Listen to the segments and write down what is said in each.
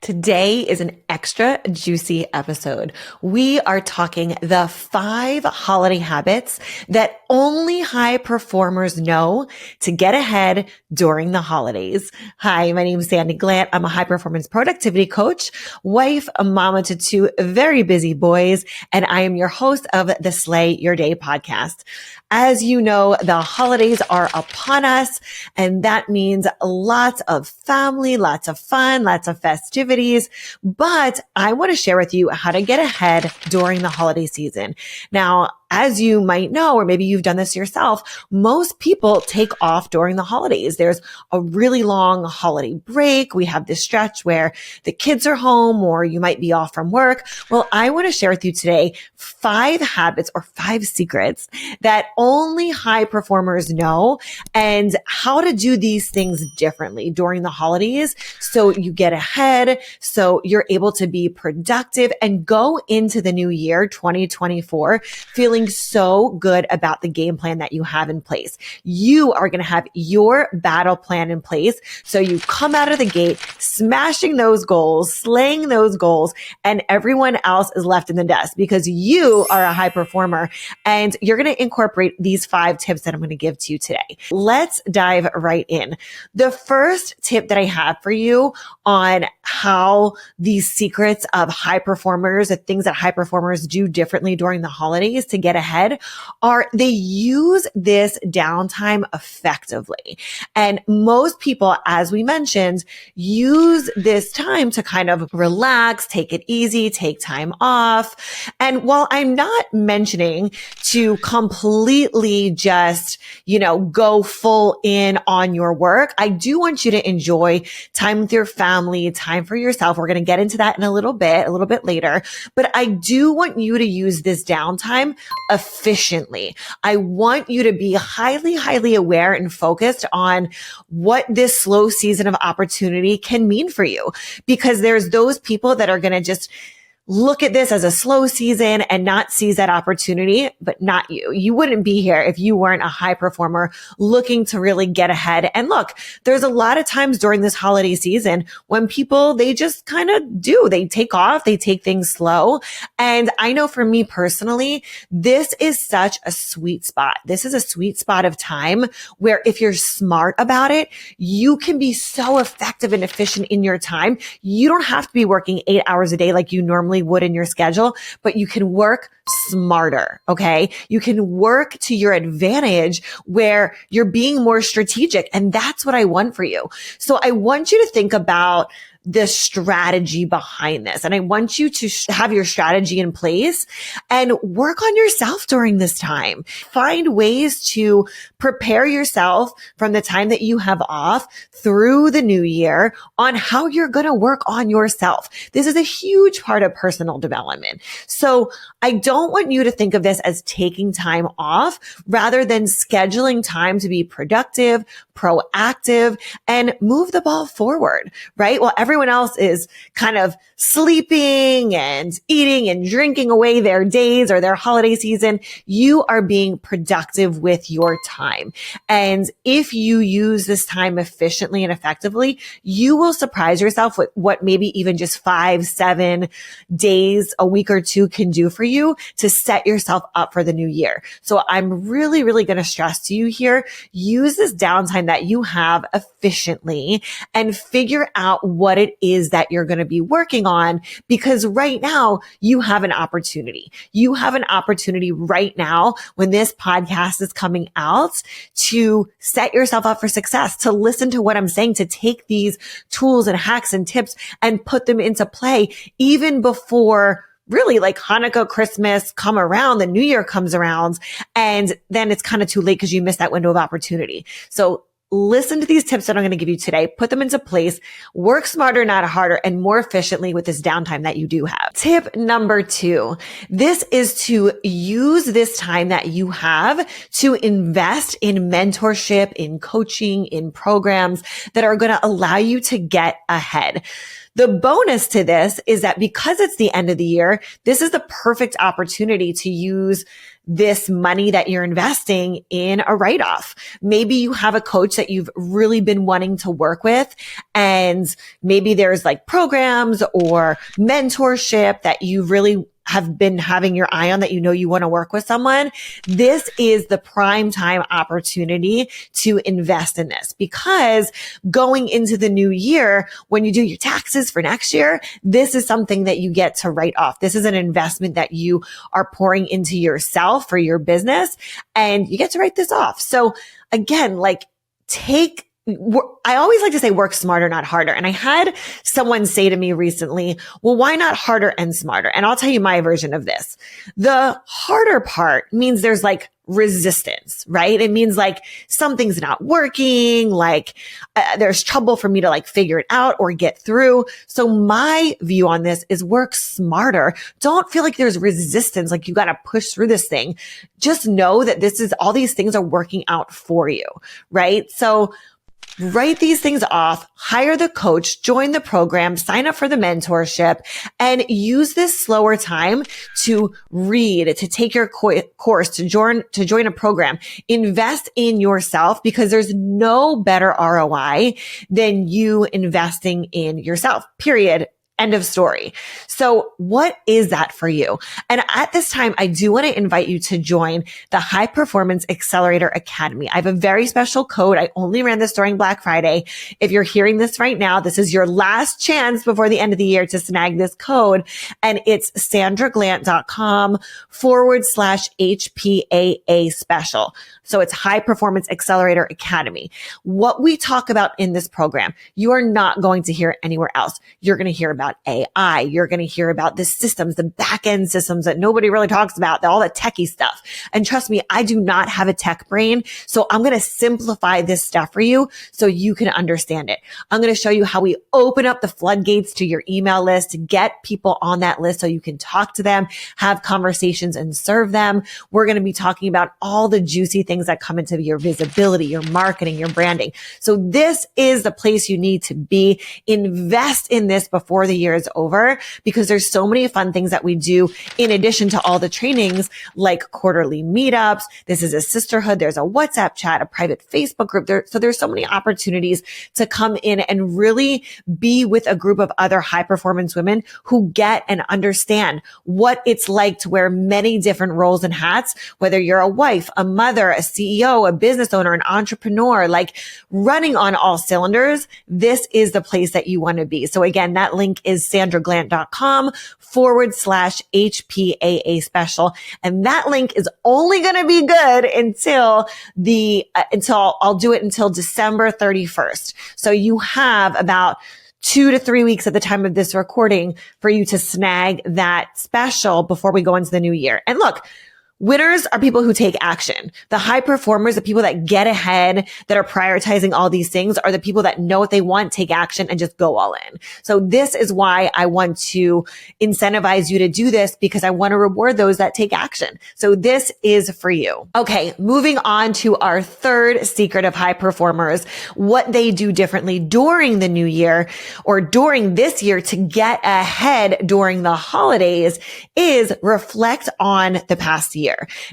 Today is an extra juicy episode. We are talking the 5 holiday habits that only high performers know to get ahead during the holidays. Hi, my name is Sandi Glandt. I'm a high performance productivity coach, wife, a mama to 2 very busy boys, and I am your host of the Slay Your Day podcast. As you know, the holidays are upon us, and that means lots of family, lots of fun, lots of festivities. But I want to share with you how to get ahead during the holiday season. Now, as you might know, or maybe you've done this yourself, most people take off during the holidays. There's a really long holiday break. We have this stretch where the kids are home or you might be off from work. Well, I want to share with you today 5 habits or 5 secrets that only high performers know and how to do these things differently during the holidays so you get ahead, so you're able to be productive and go into the new year, 2024, feeling so good about the game plan that you have in place. You are going to have your battle plan in place. So you come out of the gate, smashing those goals, slaying those goals, and everyone else is left in the dust because you are a high performer and you're going to incorporate these 5 tips that I'm going to give to you today. Let's dive right in. The first tip that I have for you on how these secrets of high performers, the things that high performers do differently during the holidays to get ahead are they use this downtime effectively. And most people, as we mentioned, use this time to kind of relax, take it easy, take time off. And while I'm not mentioning to completely just, go full in on your work, I do want you to enjoy time with your family, time for yourself. We're going to get into that in a little bit later, but I do want you to use this downtime efficiently. I want you to be highly, highly aware and focused on what this slow season of opportunity can mean for you, because there's those people that are going to just look at this as a slow season and not seize that opportunity, but not you. You wouldn't be here if you weren't a high performer looking to really get ahead. And look, there's a lot of times during this holiday season when people, they just kind of do. They take off, they take things slow. And I know for me personally, this is such a sweet spot. This is a sweet spot of time where if you're smart about it, you can be so effective and efficient in your time. You don't have to be working 8 hours a day like you normally would in your schedule, but you can work smarter. Okay. You can work to your advantage where you're being more strategic. And that's what I want for you. So I want you to think about the strategy behind this. And I want you to have your strategy in place and work on yourself during this time. Find ways to prepare yourself from the time that you have off through the new year on how you're going to work on yourself. This is a huge part of personal development. So I don't want you to think of this as taking time off rather than scheduling time to be productive, proactive, and move the ball forward, right? Well, everyone else is kind of sleeping and eating and drinking away their days or their holiday season. You are being productive with your time. And if you use this time efficiently and effectively, you will surprise yourself with what maybe even just 5, 7 days, a week or 2 can do for you to set yourself up for the new year. So I'm really, really going to stress to you here, use this downtime that you have efficiently and figure out what it is that you're going to be working on, because right now you have an opportunity. You have an opportunity right now when this podcast is coming out to set yourself up for success, to listen to what I'm saying, to take these tools and hacks and tips and put them into play even before really like Hanukkah, Christmas come around, the new year comes around, and then it's kind of too late because you missed that window of opportunity. So listen to these tips that I'm going to give you today, put them into place, work smarter, not harder, and more efficiently with this downtime that you do have. Tip number 2, this is to use this time that you have to invest in mentorship, in coaching, in programs that are going to allow you to get ahead. The bonus to this is that because it's the end of the year, this is the perfect opportunity to use this money that you're investing in a write-off. Maybe you have a coach that you've really been wanting to work with, and maybe there's like programs or mentorship that you really have been having your eye on that you know you want to work with someone. This is the prime time opportunity to invest in this, because going into the new year, when you do your taxes for next year, this is something that you get to write off. This is an investment that you are pouring into yourself for your business, and you get to write this off. So again, like I always like to say work smarter, not harder. And I had someone say to me recently, well, why not harder and smarter? And I'll tell you my version of this. The harder part means there's like resistance, right? It means like something's not working, like there's trouble for me to like figure it out or get through. So my view on this is work smarter. Don't feel like there's resistance, like you got to push through this thing. Just know that all these things are working out for you, right? So write these things off, hire the coach, join the program, sign up for the mentorship, and use this slower time to read, to take your course, to join a program. Invest in yourself, because there's no better ROI than you investing in yourself, period. End of story. So what is that for you? And at this time, I do want to invite you to join the High Performance Accelerator Academy. I have a very special code. I only ran this during Black Friday. If you're hearing this right now, this is your last chance before the end of the year to snag this code. And it's sandraglandt.com/HPAA special. So it's High Performance Accelerator Academy. What we talk about in this program, you are not going to hear anywhere else. You're going to hear about AI. You're going to hear about the systems, the back end systems that nobody really talks about, all the techie stuff. And trust me, I do not have a tech brain. So I'm going to simplify this stuff for you so you can understand it. I'm going to show you how we open up the floodgates to your email list to get people on that list so you can talk to them, have conversations, and serve them. We're going to be talking about all the juicy things that come into your visibility, your marketing, your branding. So this is the place you need to be. Invest in this before the year is over, because there's so many fun things that we do in addition to all the trainings, like quarterly meetups. This is a sisterhood. There's a WhatsApp chat, a private Facebook group. So there's so many opportunities to come in and really be with a group of other high performance women who get and understand what it's like to wear many different roles and hats, whether you're a wife, a mother, a CEO, a business owner, an entrepreneur, like running on all cylinders. This is the place that you want to be. So again, that link is sandraglandt.com/HPAA special. And that link is only going to be good until I'll do it until December 31st. So you have about 2 to 3 weeks at the time of this recording for you to snag that special before we go into the new year. And look, winners are people who take action. The high performers, the people that get ahead, that are prioritizing all these things, are the people that know what they want, take action, and just go all in. So this is why I want to incentivize you to do this, because I want to reward those that take action. So this is for you. Okay, moving on to our third secret of high performers, what they do differently during the new year or during this year to get ahead during the holidays is reflect on the past year.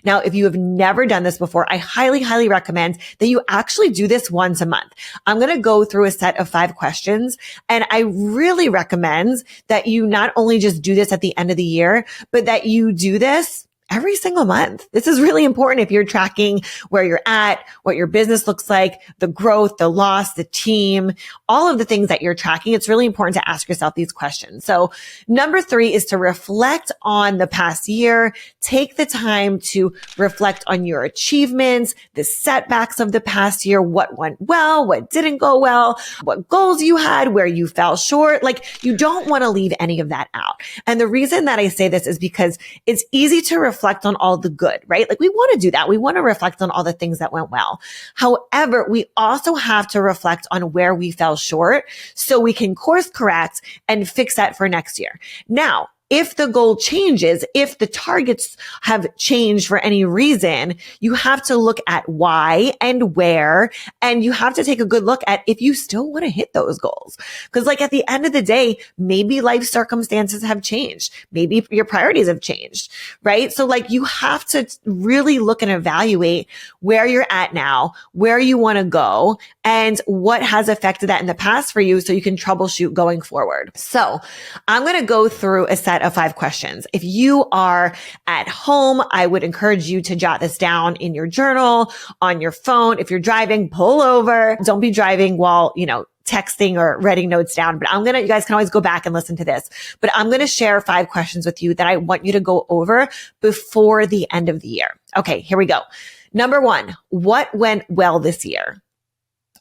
Now, if you have never done this before, I highly, highly recommend that you actually do this once a month. I'm going to go through a set of 5 questions, and I really recommend that you not only just do this at the end of the year, but that you do this every single month. This is really important if you're tracking where you're at, what your business looks like, the growth, the loss, the team, all of the things that you're tracking. It's really important to ask yourself these questions. So number 3 is to reflect on the past year. Take the time to reflect on your achievements, the setbacks of the past year, what went well, what didn't go well, what goals you had, where you fell short. Like, you don't want to leave any of that out. And the reason that I say this is because it's easy to reflect on all the good, right? Like, we want to do that. We want to reflect on all the things that went well. However, we also have to reflect on where we fell short so we can course correct and fix that for next year. Now, if the goal changes, if the targets have changed for any reason, you have to look at why and where, and you have to take a good look at if you still want to hit those goals. Because like at the end of the day, maybe life circumstances have changed. Maybe your priorities have changed, right? So like you have to really look and evaluate where you're at now, where you want to go, and what has affected that in the past for you so you can troubleshoot going forward. So I'm going to go through a set of 5 questions. If you are at home, I would encourage you to jot this down in your journal, on your phone. If you're driving, pull over. Don't be driving while, texting or writing notes down, but you guys can always go back and listen to this, but I'm going to share 5 questions with you that I want you to go over before the end of the year. Okay, here we go. Number 1, what went well this year?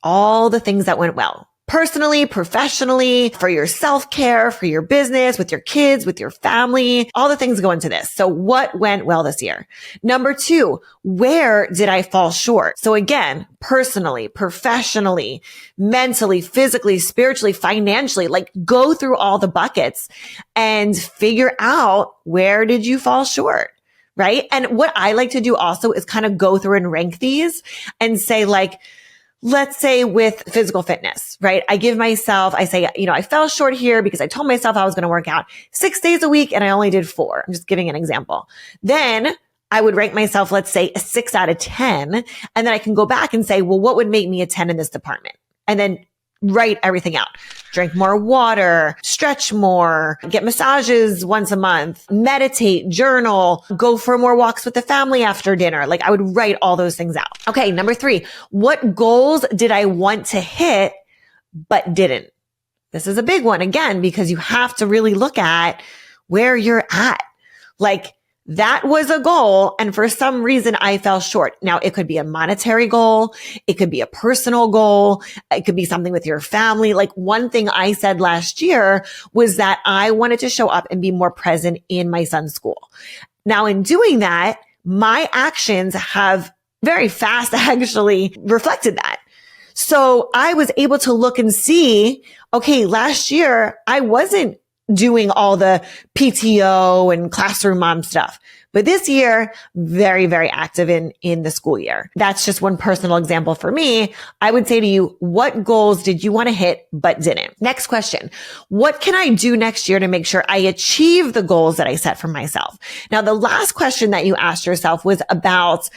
All the things that went well. Personally, professionally, for your self-care, for your business, with your kids, with your family, all the things go into this. So what went well this year? Number 2, where did I fall short? So again, personally, professionally, mentally, physically, spiritually, financially, like go through all the buckets and figure out where did you fall short? Right? And what I like to do also is kind of go through and rank these and say like, let's say with physical fitness, right? I say, I fell short here because I told myself I was going to work out 6 days a week and I only did 4. I'm just giving an example. Then I would rank myself, let's say a 6 out of 10. And then I can go back and say, well, what would make me a 10 in this department? And then write everything out. Drink more water, stretch more, get massages once a month, meditate, journal, go for more walks with the family after dinner. Like I would write all those things out. Okay. Number 3, what goals did I want to hit, but didn't? This is a big one again, because you have to really look at where you're at. Like, that was a goal, and for some reason I fell short. Now, it could be a monetary goal. It could be a personal goal. It could be something with your family. Like one thing I said last year was that I wanted to show up and be more present in my son's school. Now, in doing that, my actions have very fast actually reflected that. So I was able to look and see, okay, last year I wasn't doing all the PTO and classroom mom stuff. But this year, very, very active in the school year. That's just one personal example for me. I would say to you, what goals did you want to hit but didn't? Next question. What can I do next year to make sure I achieve the goals that I set for myself? Now, the last question that you asked yourself was about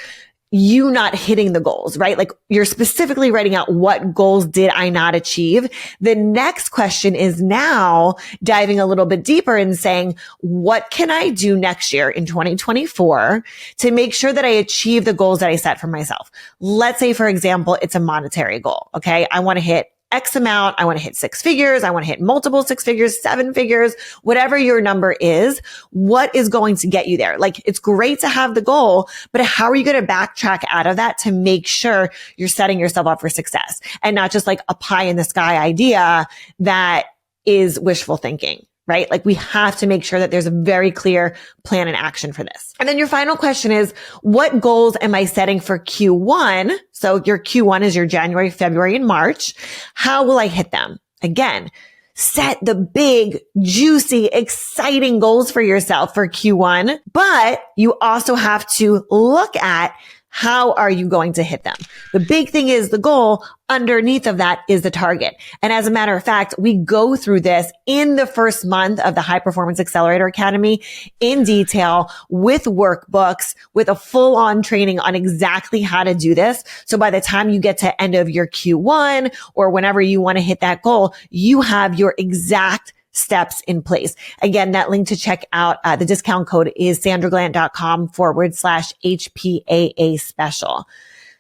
you not hitting the goals, right? Like you're specifically writing out what goals did I not achieve. The next question is now diving a little bit deeper and saying, what can I do next year in 2024 to make sure that I achieve the goals that I set for myself? Let's say, for example, it's a monetary goal. Okay. I want to hit X amount. I want to hit 6 figures. I want to hit multiple 6 figures, 7 figures, whatever your number is. What is going to get you there? Like it's great to have the goal, but how are you going to backtrack out of that to make sure you're setting yourself up for success and not just like a pie in the sky idea that is wishful thinking, right? Like we have to make sure that there's a very clear plan and action for this. And then your final question is, what goals am I setting for Q1? So your Q1 is your January, February, and March. How will I hit them? Again, set the big, juicy, exciting goals for yourself for Q1, but you also have to look at how are you going to hit them? The big thing is the goal. Underneath of that is the target. And as a matter of fact, we go through this in the first month of the High Performance Accelerator Academy in detail with workbooks, with a full-on training on exactly how to do this. So by the time you get to end of your Q1 or whenever you want to hit that goal, you have your exact steps in place. Again, that link to check out the discount code is sandraglandt.com/HPAA special.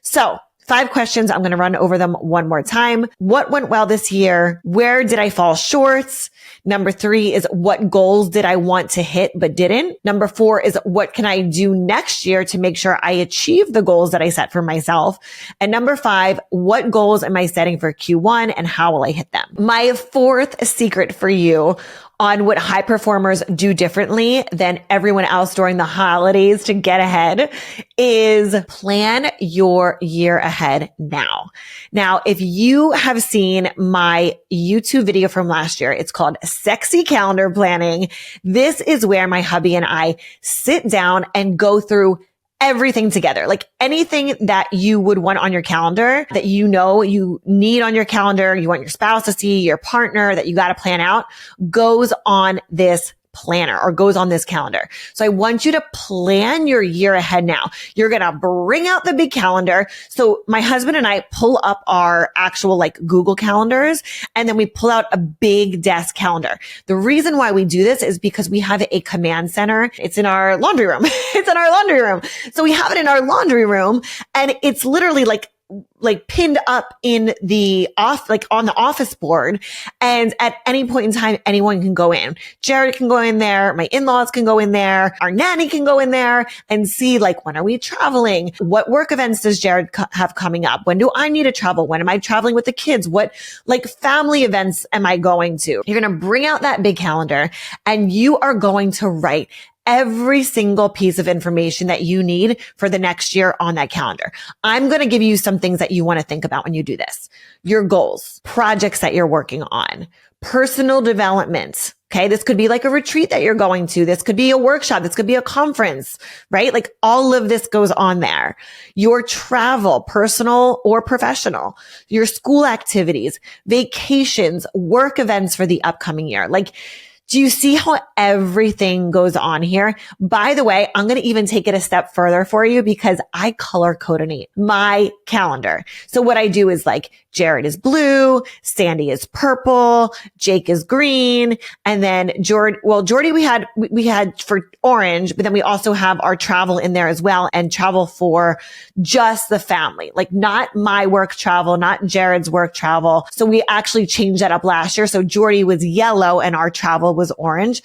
So 5 questions. I'm going to run over them one more time. What went well this year? Where did I fall short? Number 3 is what goals did I want to hit but didn't? Number 4 is what can I do next year to make sure I achieve the goals that I set for myself? And number 5, what goals am I setting for Q1 and how will I hit them? My 4th secret for you on what high performers do differently than everyone else during the holidays to get ahead is plan your year ahead now. Now, if you have seen my YouTube video from last year, it's called Sexy Calendar Planning. This is where my hubby and I sit down and go through everything together. Like anything that you would want on your calendar that you know you need on your calendar, you want your spouse to see, your partner, that you got to plan out, goes on this planner or goes on this calendar. So I want you to plan your year ahead now. You're going to bring out the big calendar. So my husband and I pull up our actual like Google calendars, and then we pull out a big desk calendar. The reason why we do this is because we have a command center. It's in our laundry room. It's in our laundry room. So we have it in our laundry room, and it's literally like pinned up in the on the office board. And at any point in time, anyone can go in. Jared can go in there. My in-laws can go in there. Our nanny can go in there and see like, when are we traveling? What work events does Jared have coming up? When do I need to travel? When am I traveling with the kids? What like family events am I going to? You're going to bring out that big calendar, and you are going to write every single piece of information that you need for the next year on that calendar. I'm going to give you some things that you want to think about when you do this. Your goals, projects that you're working on, personal development. Okay. This could be like a retreat that you're going to. This could be a workshop. This could be a conference, right? Like all of this goes on there. Your travel, personal or professional, your school activities, vacations, work events for the upcoming year. Like, do you see how everything goes on here? By the way, I'm going to even take it a step further for you because I color coordinate my calendar. So what I do is like Jared is blue, Sandi is purple, Jake is green, and then Jordy we had for orange, but then we also have our travel in there as well, and travel for just the family, like not my work travel, not Jared's work travel. So we actually changed that up last year. So Jordy was yellow and our travel was orange.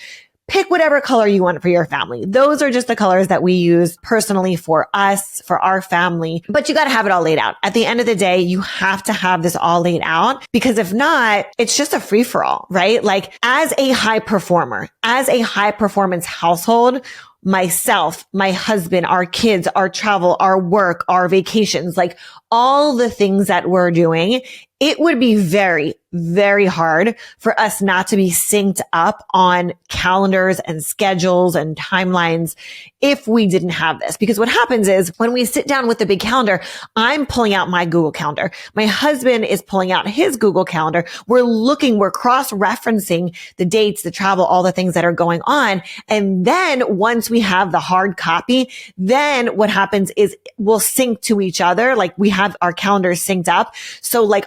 Pick whatever color you want for your family. Those are just the colors that we use personally for us, for our family. But you got to have it all laid out. At the end of the day, you have to have this all laid out, because if not, it's just a free for all, right? Like as a high performer, as a high performance household, myself, my husband, our kids, our travel, our work, our vacations, like all the things that we're doing, it would be very, very hard for us not to be synced up on calendars and schedules and timelines if we didn't have this. Because what happens is when we sit down with the big calendar, I'm pulling out my Google Calendar. My husband is pulling out his Google Calendar. We're cross-referencing the dates, the travel, all the things that are going on. And then once we have the hard copy, then what happens is we'll sync to each other. Like we have our calendars synced up. So like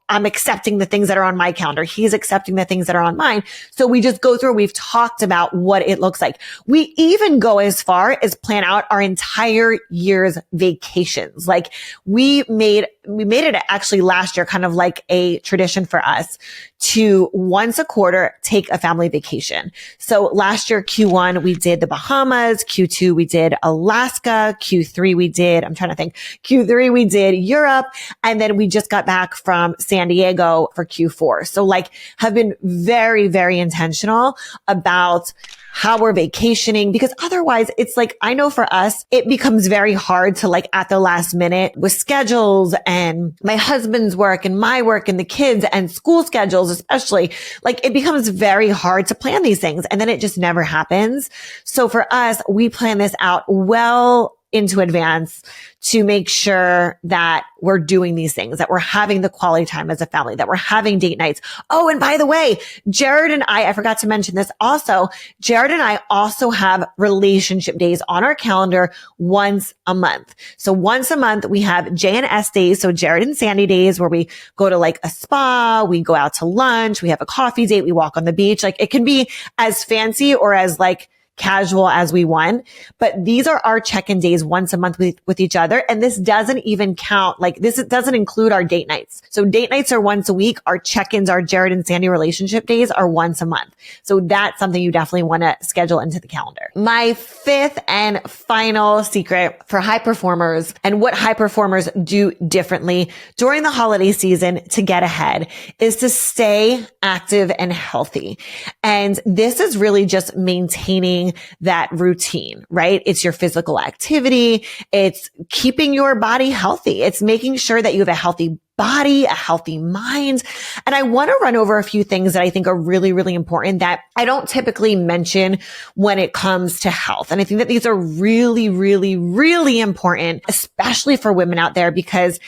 I'm accepting the things that are on my calendar. He's accepting the things that are on mine. So we just go through, we've talked about what it looks like. We even go as far as plan out our entire year's vacations. Like we made it actually last year kind of like a tradition for us to once a quarter take a family vacation. So last year, Q1, we did the Bahamas. Q2, we did Alaska. Q3, we did Europe. And then we just got back from San Diego for Q4. So like have been very, very intentional about how we're vacationing, because otherwise it's like, I know for us, it becomes very hard to like at the last minute with schedules and my husband's work and my work and the kids and school schedules, especially, like it becomes very hard to plan these things. And then it just never happens. So for us, we plan this out well into advance to make sure that we're doing these things, that we're having the quality time as a family, that we're having date nights. Oh, and by the way, Jared and I forgot to mention this also, Jared and I also have relationship days on our calendar once a month. So once a month, we have J and S days. So Jared and Sandi days where we go to like a spa, we go out to lunch, we have a coffee date, we walk on the beach. Like it can be as fancy or as like casual as we want. But these are our check-in days once a month with each other. And this doesn't even count, like this doesn't include our date nights. So date nights are once a week. Our check-ins, our Jared and Sandi relationship days are once a month. So that's something you definitely want to schedule into the calendar. My fifth and final secret for high performers and what high performers do differently during the holiday season to get ahead is to stay active and healthy. And this is really just maintaining that routine, right? It's your physical activity. It's keeping your body healthy. It's making sure that you have a healthy body, a healthy mind. And I want to run over a few things that I think are really, really important that I don't typically mention when it comes to health. And I think that these are really, really, really important, especially for women out there, because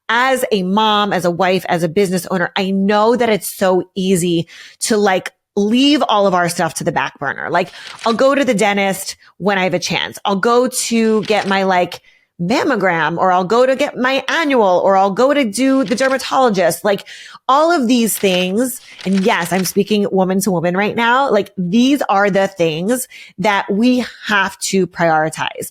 as a mom, as a wife, as a business owner, I know that it's so easy to leave all of our stuff to the back burner. Like, I'll go to the dentist when I have a chance. I'll go to get my mammogram, or I'll go to get my annual, or I'll go to do the dermatologist, all of these things. And yes, I'm speaking woman to woman right now. These are the things that we have to prioritize.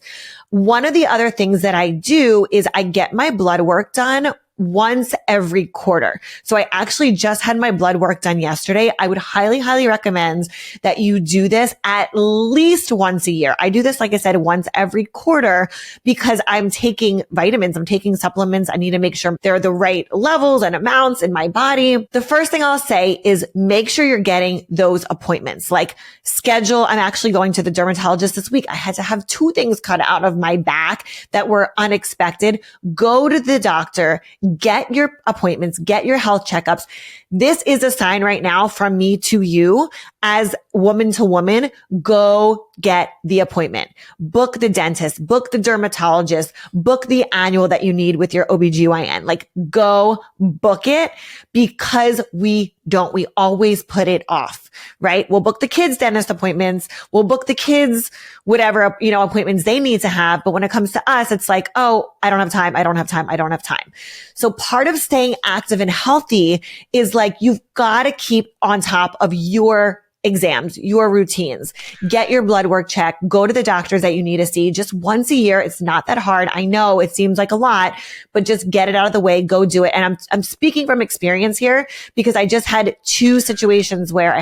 One of the other things that I do is I get my blood work done once every quarter. So I actually just had my blood work done yesterday. I would highly, highly recommend that you do this at least once a year. I do this, like I said, once every quarter because I'm taking vitamins, I'm taking supplements. I need to make sure they're the right levels and amounts in my body. The first thing I'll say is make sure you're getting those appointments, schedule. I'm actually going to the dermatologist this week. I had to have 2 things cut out of my back that were unexpected. Go to the doctor, get your appointments, get your health checkups. This is a sign right now from me to you as woman to woman. Go get the appointment, book the dentist, book the dermatologist, book the annual that you need with your OBGYN. Go book it, because we always put it off, right? We'll book the kids' dentist appointments. We'll book the kids, whatever, appointments they need to have. But when it comes to us, it's oh, I don't have time. I don't have time. I don't have time. So part of staying active and healthy is you've got to keep on top of your exams, your routines, get your blood work checked, go to the doctors that you need to see just once a year. It's not that hard. I know it seems like a lot, but just get it out of the way, go do it. And I'm speaking from experience here because I just had 2 situations where I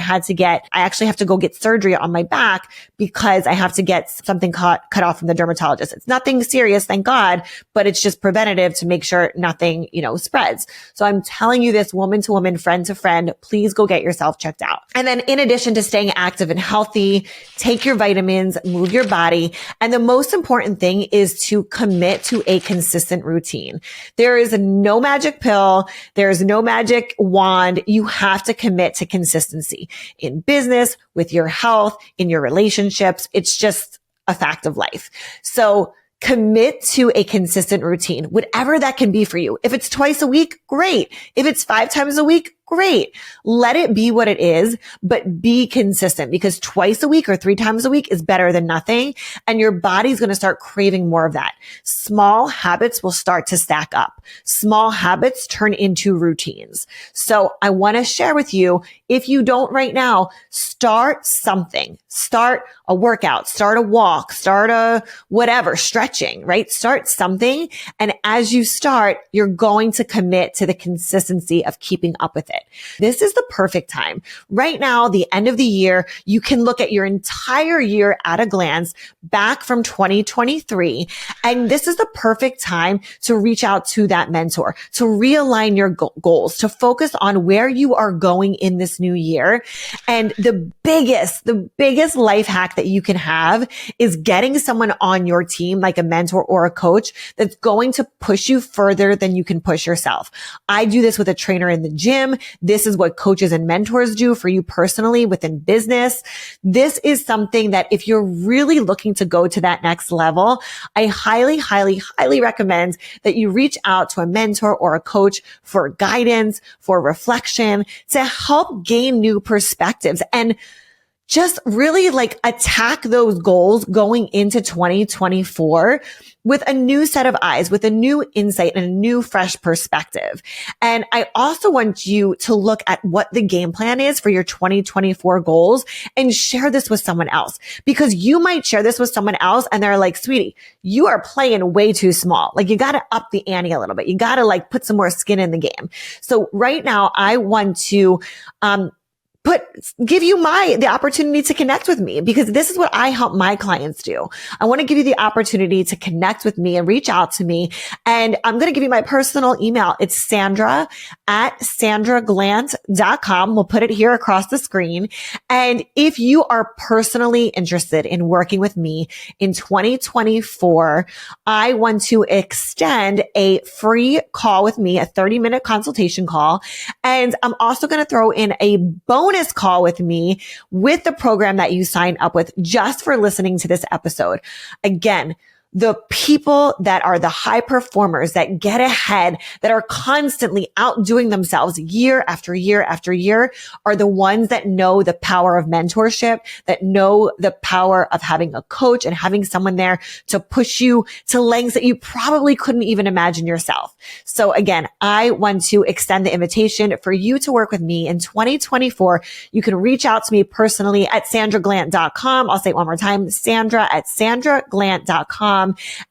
actually have to go get surgery on my back because I have to get something cut off from the dermatologist. It's nothing serious, thank God, but it's just preventative to make sure nothing, spreads. So I'm telling you this, woman to woman, friend to friend, please go get yourself checked out. And then in addition to staying active and healthy, take your vitamins, move your body. And the most important thing is to commit to a consistent routine. There is no magic pill. There's no magic wand. You have to commit to consistency in business, with your health, in your relationships. It's just a fact of life. So commit to a consistent routine, whatever that can be for you. If it's twice a week, great. If it's 5 times a week, great. Let it be what it is, but be consistent, because twice a week or 3 times a week is better than nothing. And your body's going to start craving more of that. Small habits will start to stack up. Small habits turn into routines. So I want to share with you, if you don't right now, start something. Start a workout, start a walk, start a whatever, stretching, right? Start something. And as you start, you're going to commit to the consistency of keeping up with it. This is the perfect time. Right now, the end of the year, you can look at your entire year at a glance back from 2023. And this is the perfect time to reach out to that mentor, to realign your goals, to focus on where you are going in this new year. And the biggest life hack that you can have is getting someone on your team, like a mentor or a coach, that's going to push you further than you can push yourself. I do this with a trainer in the gym. This is what coaches and mentors do for you personally within business. This is something that if you're really looking to go to that next level, I highly, highly, highly recommend that you reach out to a mentor or a coach for guidance, for reflection, to help gain new perspectives. And just really like attack those goals going into 2024 with a new set of eyes, with a new insight and a new fresh perspective. And I also want you to look at what the game plan is for your 2024 goals and share this with someone else, because you might share this with someone else and they're like, sweetie, you are playing way too small. Like, you got to up the ante a little bit. You got to like put some more skin in the game. So right now I want to, give you the opportunity to connect with me, because this is what I help my clients do. I want to give you the opportunity to connect with me and reach out to me. And I'm going to give you my personal email. It's Sandra@sandraglandt.com. We'll put it here across the screen. And if you are personally interested in working with me in 2024, I want to extend a free call with me, a 30-minute consultation call. And I'm also going to throw in a bonus call with me with the program that you sign up with just for listening to this episode. Again, the people that are the high performers that get ahead, that are constantly outdoing themselves year after year after year, are the ones that know the power of mentorship, that know the power of having a coach and having someone there to push you to lengths that you probably couldn't even imagine yourself. So again, I want to extend the invitation for you to work with me in 2024. You can reach out to me personally at sandraglandt.com. I'll say it one more time, Sandra@sandraglandt.com.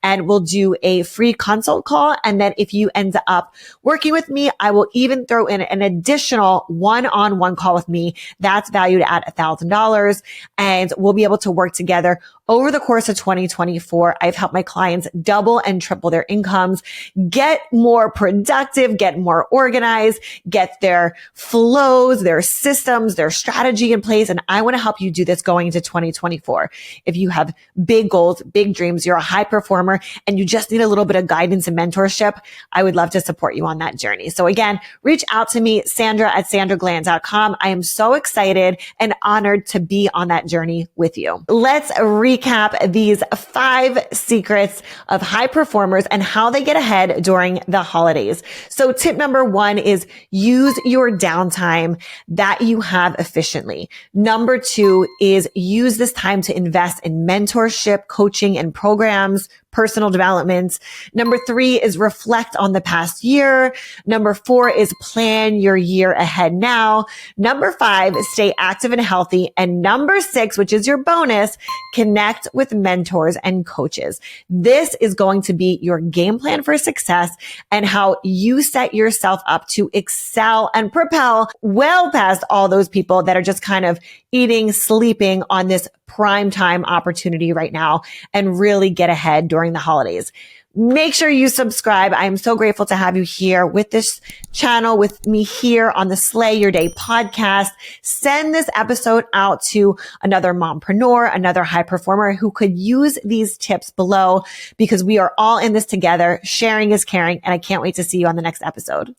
And we'll do a free consult call. And then if you end up working with me, I will even throw in an additional one-on-one call with me that's valued at $1,000. And we'll be able to work together over the course of 2024. I've helped my clients double and triple their incomes, get more productive, get more organized, get their flows, their systems, their strategy in place. And I want to help you do this going into 2024. If you have big goals, big dreams, you're a high performer, and you just need a little bit of guidance and mentorship, I would love to support you on that journey. So again, reach out to me, Sandra@sandraglandt.com. I am so excited and honored to be on that journey with you. Let's recap these 5 secrets of high performers and how they get ahead during the holidays. So tip number 1 is use your downtime that you have efficiently. Number 2 is use this time to invest in mentorship, coaching, and programs, personal development. Number 3 is reflect on the past year. Number 4 is plan your year ahead now. Number 5, stay active and healthy. And number 6, which is your bonus, connect with mentors and coaches. This is going to be your game plan for success and how you set yourself up to excel and propel well past all those people that are just kind of eating, sleeping on this prime time opportunity right now and really get ahead during the holidays. Make sure you subscribe. I'm so grateful to have you here with this channel, with me here on the Slay Your Day podcast. Send this episode out to another mompreneur, another high performer who could use these tips below, because we are all in this together. Sharing is caring, and I can't wait to see you on the next episode.